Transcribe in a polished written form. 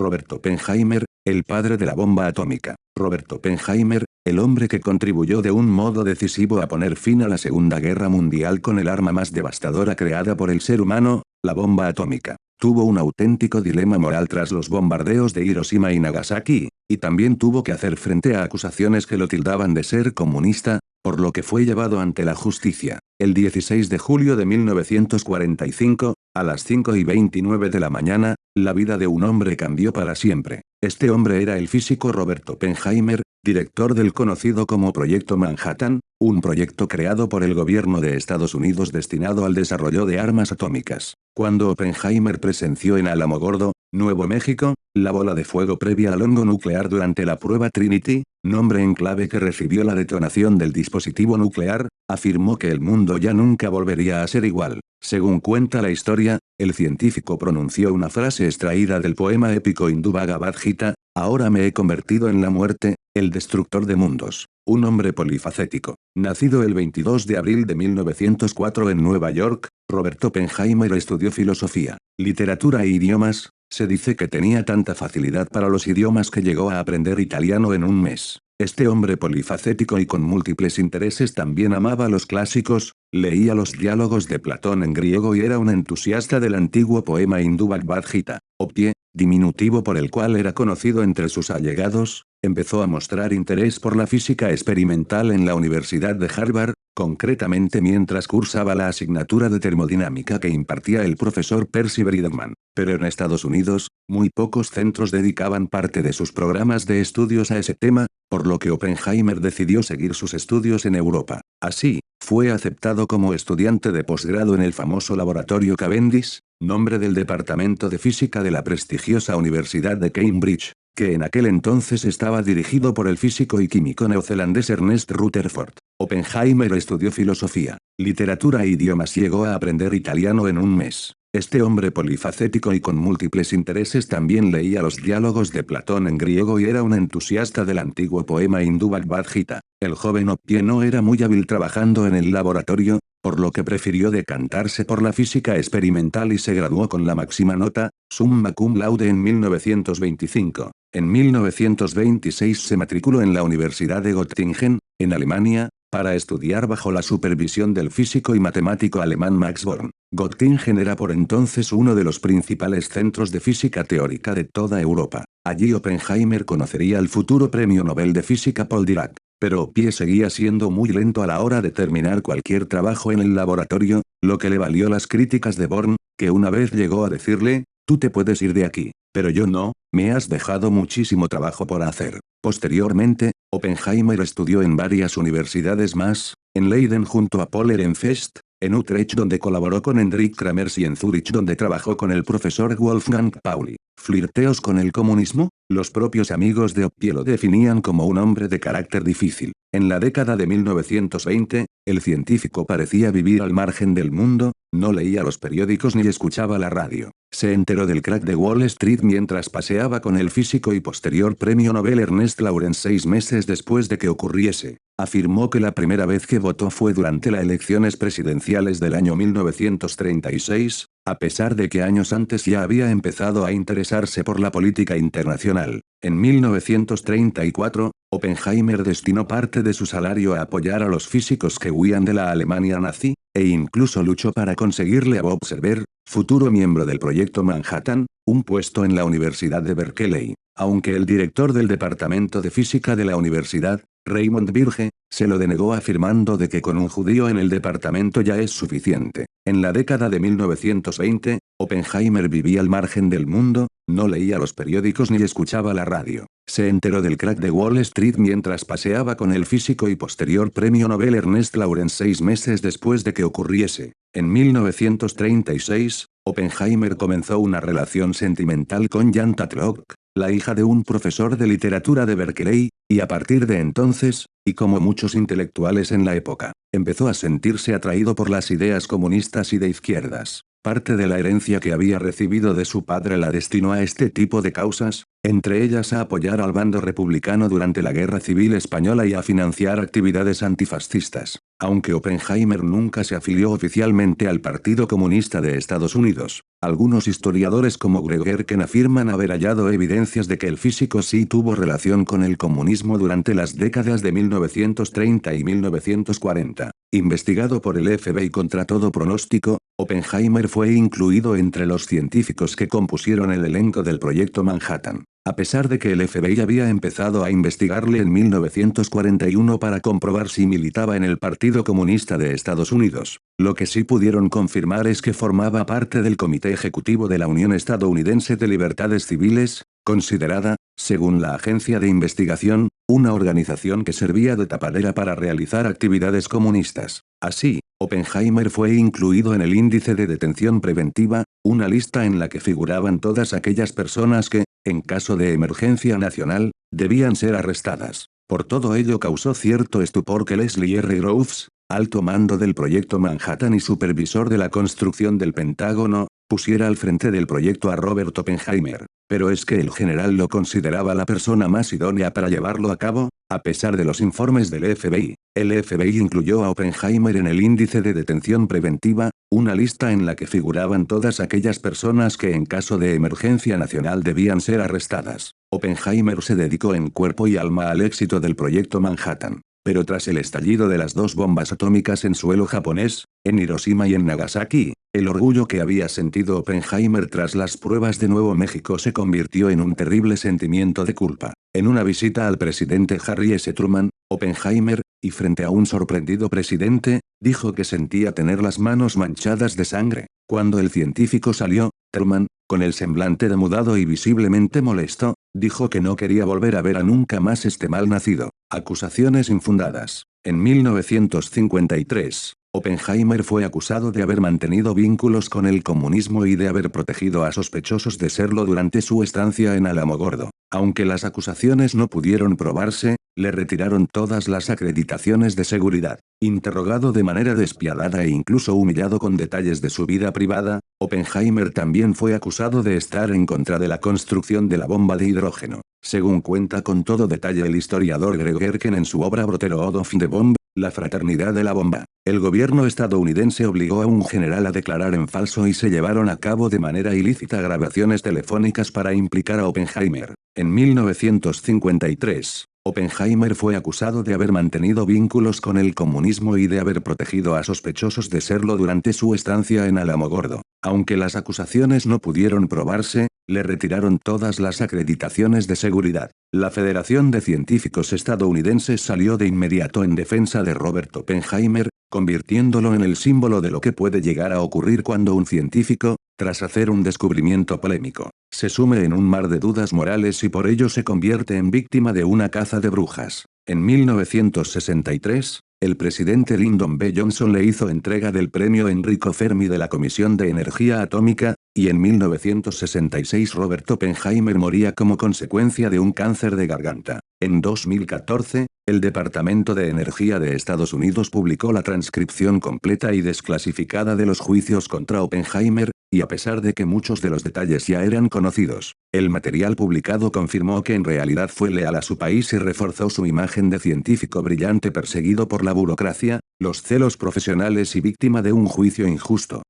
Robert Oppenheimer, el padre de la bomba atómica. Robert Oppenheimer, el hombre que contribuyó de un modo decisivo a poner fin a la Segunda Guerra Mundial con el arma más devastadora creada por el ser humano, la bomba atómica. Tuvo un auténtico dilema moral tras los bombardeos de Hiroshima y Nagasaki, y también tuvo que hacer frente a acusaciones que lo tildaban de ser comunista, por lo que fue llevado ante la justicia. El 16 de julio de 1945, a las 5:29 de la mañana, la vida de un hombre cambió para siempre. Este hombre era el físico Robert Oppenheimer, director del conocido como Proyecto Manhattan, un proyecto creado por el gobierno de Estados Unidos destinado al desarrollo de armas atómicas. Cuando Oppenheimer presenció en Alamogordo, Nuevo México, la bola de fuego previa al hongo nuclear durante la prueba Trinity, nombre en clave que recibió la detonación del dispositivo nuclear, afirmó que el mundo ya nunca volvería a ser igual. Según cuenta la historia, el científico pronunció una frase extraída del poema épico hindú Bhagavad Gita: "Ahora me he convertido en la muerte, el destructor de mundos". Un hombre polifacético. Nacido el 22 de abril de 1904 en Nueva York, Robert Oppenheimer estudió filosofía, literatura e idiomas. Se dice que tenía tanta facilidad para los idiomas que llegó a aprender italiano en un mes. Este hombre polifacético y con múltiples intereses también amaba los clásicos, leía los diálogos de Platón en griego y era un entusiasta del antiguo poema hindú Bhagavad Gita. Opie, diminutivo por el cual era conocido entre sus allegados, empezó a mostrar interés por la física experimental en la Universidad de Harvard, concretamente mientras cursaba la asignatura de termodinámica que impartía el profesor Percy Bridgman. Pero en Estados Unidos, muy pocos centros dedicaban parte de sus programas de estudios a ese tema, por lo que Oppenheimer decidió seguir sus estudios en Europa. Así, fue aceptado como estudiante de posgrado en el famoso laboratorio Cavendish, nombre del departamento de física de la prestigiosa Universidad de Cambridge, que en aquel entonces estaba dirigido por el físico y químico neozelandés Ernest Rutherford. Oppenheimer estudió filosofía, literatura e idiomas y llegó a aprender italiano en un mes. Este hombre polifacético y con múltiples intereses también leía los diálogos de Platón en griego y era un entusiasta del antiguo poema hindú Bhagavad Gita. El joven Opie no era muy hábil trabajando en el laboratorio, por lo que prefirió decantarse por la física experimental y se graduó con la máxima nota, summa cum laude en 1925. En 1926 se matriculó en la Universidad de Göttingen, en Alemania, para estudiar bajo la supervisión del físico y matemático alemán Max Born. Göttingen era por entonces uno de los principales centros de física teórica de toda Europa. Allí Oppenheimer conocería al futuro premio Nobel de Física Paul Dirac. Pero Opie seguía siendo muy lento a la hora de terminar cualquier trabajo en el laboratorio, lo que le valió las críticas de Born, que una vez llegó a decirle: "Tú te puedes ir de aquí, pero yo no, me has dejado muchísimo trabajo por hacer". Posteriormente, Oppenheimer estudió en varias universidades más, en Leiden junto a Paul Ehrenfest, en Utrecht donde colaboró con Hendrik Kramers y en Zúrich donde trabajó con el profesor Wolfgang Pauli. ¿Flirteos con el comunismo? Los propios amigos de Opie lo definían como un hombre de carácter difícil. En la década de 1920, el científico parecía vivir al margen del mundo, no leía los periódicos ni escuchaba la radio. Se enteró del crack de Wall Street mientras paseaba con el físico y posterior premio Nobel Ernest Lawrence 6 meses después de que ocurriese. Afirmó que la primera vez que votó fue durante las elecciones presidenciales del año 1936, a pesar de que años antes ya había empezado a interesarse por la política internacional. En 1934, Oppenheimer destinó parte de su salario a apoyar a los físicos que huían de la Alemania nazi, e incluso luchó para conseguirle a Bob Server, futuro miembro del Proyecto Manhattan, un puesto en la Universidad de Berkeley. Aunque el director del Departamento de Física de la universidad, Raymond Birge, se lo denegó afirmando de que con un judío en el departamento ya es suficiente. En la década de 1920, Oppenheimer vivía al margen del mundo, no leía los periódicos ni escuchaba la radio. Se enteró del crack de Wall Street mientras paseaba con el físico y posterior premio Nobel Ernest Lawrence 6 meses después de que ocurriese. En 1936, Oppenheimer comenzó una relación sentimental con Jan Tatlock, la hija de un profesor de literatura de Berkeley, y a partir de entonces, y como muchos intelectuales en la época, empezó a sentirse atraído por las ideas comunistas y de izquierdas. Parte de la herencia que había recibido de su padre la destinó a este tipo de causas, entre ellas a apoyar al bando republicano durante la Guerra Civil Española y a financiar actividades antifascistas. Aunque Oppenheimer nunca se afilió oficialmente al Partido Comunista de Estados Unidos, algunos historiadores como Greg Erken afirman haber hallado evidencias de que el físico sí tuvo relación con el comunismo durante las décadas de 1930 y 1940. Investigado por el FBI contra todo pronóstico, Oppenheimer fue incluido entre los científicos que compusieron el elenco del Proyecto Manhattan. A pesar de que el FBI había empezado a investigarle en 1941 para comprobar si militaba en el Partido Comunista de Estados Unidos, lo que sí pudieron confirmar es que formaba parte del Comité Ejecutivo de la Unión Estadounidense de Libertades Civiles, considerada, según la agencia de investigación, una organización que servía de tapadera para realizar actividades comunistas. Así, Oppenheimer fue incluido en el índice de detención preventiva, una lista en la que figuraban todas aquellas personas que, en caso de emergencia nacional, debían ser arrestadas. Por todo ello causó cierto estupor que Leslie R. Groves, alto mando del Proyecto Manhattan y supervisor de la construcción del Pentágono, pusiera al frente del proyecto a Robert Oppenheimer. Pero es que el general lo consideraba la persona más idónea para llevarlo a cabo, a pesar de los informes del FBI. El FBI incluyó a Oppenheimer en el índice de detención preventiva, una lista en la que figuraban todas aquellas personas que en caso de emergencia nacional debían ser arrestadas. Oppenheimer se dedicó en cuerpo y alma al éxito del proyecto Manhattan. Pero tras el estallido de las dos bombas atómicas en suelo japonés, en Hiroshima y en Nagasaki, el orgullo que había sentido Oppenheimer tras las pruebas de Nuevo México se convirtió en un terrible sentimiento de culpa. En una visita al presidente Harry S. Truman, Oppenheimer, y frente a un sorprendido presidente, dijo que sentía tener las manos manchadas de sangre. Cuando el científico salió, Truman, con el semblante demudado y visiblemente molesto, dijo que no quería volver a ver a nunca más este mal nacido. Acusaciones infundadas. En 1953, Oppenheimer fue acusado de haber mantenido vínculos con el comunismo y de haber protegido a sospechosos de serlo durante su estancia en Alamogordo. Aunque las acusaciones no pudieron probarse, le retiraron todas las acreditaciones de seguridad. Interrogado de manera despiadada e incluso humillado con detalles de su vida privada, Oppenheimer también fue acusado de estar en contra de la construcción de la bomba de hidrógeno. Según cuenta con todo detalle el historiador Greg Erken en su obra Brotherhood of the Bomb, la fraternidad de la bomba, el gobierno estadounidense obligó a un general a declarar en falso y se llevaron a cabo de manera ilícita grabaciones telefónicas para implicar a Oppenheimer. En 1953, Oppenheimer fue acusado de haber mantenido vínculos con el comunismo y de haber protegido a sospechosos de serlo durante su estancia en Alamogordo. Aunque las acusaciones no pudieron probarse, le retiraron todas las acreditaciones de seguridad. La Federación de Científicos Estadounidenses salió de inmediato en defensa de Robert Oppenheimer, convirtiéndolo en el símbolo de lo que puede llegar a ocurrir cuando un científico, tras hacer un descubrimiento polémico, se sume en un mar de dudas morales y por ello se convierte en víctima de una caza de brujas. En 1963, el presidente Lyndon B. Johnson le hizo entrega del premio Enrico Fermi de la Comisión de Energía Atómica, y en 1966 Robert Oppenheimer moría como consecuencia de un cáncer de garganta. En 2014, el Departamento de Energía de Estados Unidos publicó la transcripción completa y desclasificada de los juicios contra Oppenheimer, y a pesar de que muchos de los detalles ya eran conocidos, el material publicado confirmó que en realidad fue leal a su país y reforzó su imagen de científico brillante perseguido por la burocracia, los celos profesionales y víctima de un juicio injusto.